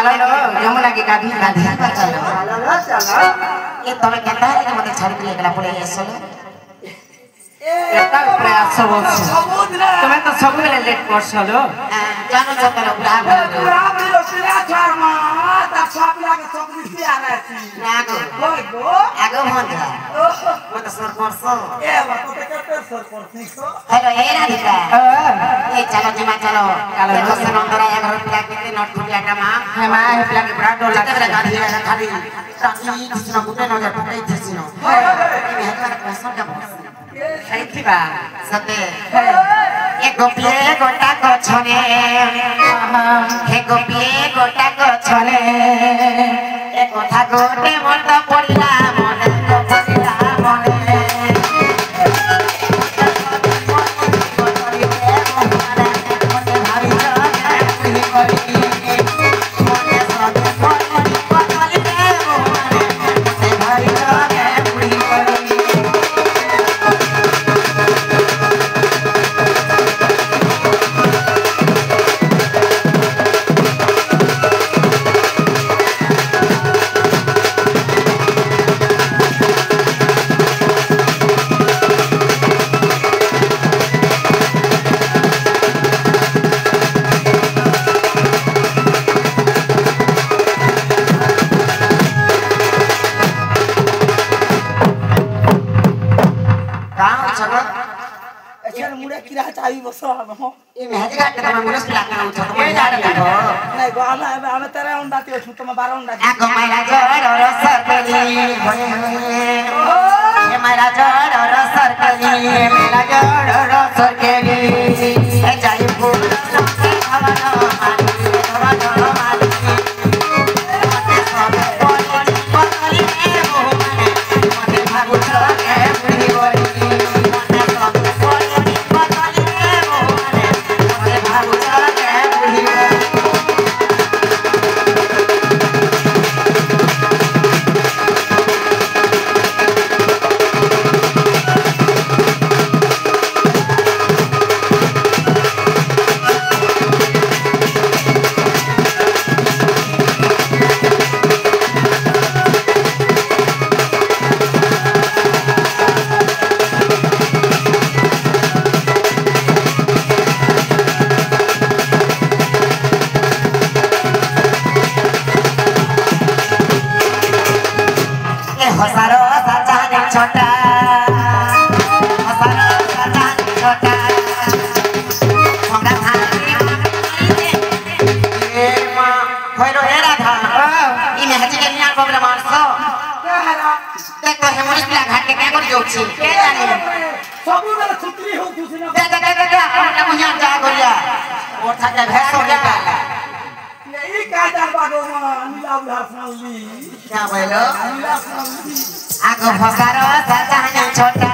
चलो यमुना के गाधी गाधी पर चलो चलो ये तुम्हें कहता है कि मुझे छड़ के एकला पड़े ये चलो एता प्रयास सब तुम्हें तो सब में लेट कर चलो जानो चलो बुरा सिरा छारमा ता छापला के सब दिस आ रहा है आगो मन वो तो सरपंच ए बात तो कहते सरपंच को हेलो ए राधिका ए चलो जमा चलो देखो से नंबर आया घर पिला के नोट फुटिया का मां है मां है पिला के बड़ा डोल लगा गाड़ी लगा खाली ताकि किसी न मुटे न जा टुकड़े थसिनो ये हमारा पैसा का सही थी बा सते ए गोपिए गोटा को छने हे गोपिए गोटा को छने ए कोठा गोटे मन पड़िला मन पड़िला मन ये महज घाट का मैं मुरस पिला कर उठा तो मैं जा रहा हूं नहीं गो हम तेरे अंडा ते छु तुम 12 अंडा आ गो मेरा जड़ और सरकली होए होए ये मेरा जड़ और सरकली मेरा जड़ और सरकली ए जाई फूल से हवा माली मते सब पतली में हो मते भागु के बुढ़ी बोली मते सब पतली में हो मते भागु के बुढ़ी हसारो सजाने छोटा हसारो सजाने छोटा हमरा थाने ए मां होइरो ए राधा ई में हजी के निया प्रॉब्लम आरसो के हला देख तो हेमोनिस पिला घाट के के कर जोछि के जाने सब बेला छुट्टी हो खुशी ना दे हमरा मुहिया जा गोरिया और था के भैंस हो गया यही काटार बागो नीला उधार सुनाउली क्या बोलो नीला सुनाउली आगो हसारो सजाने छोटा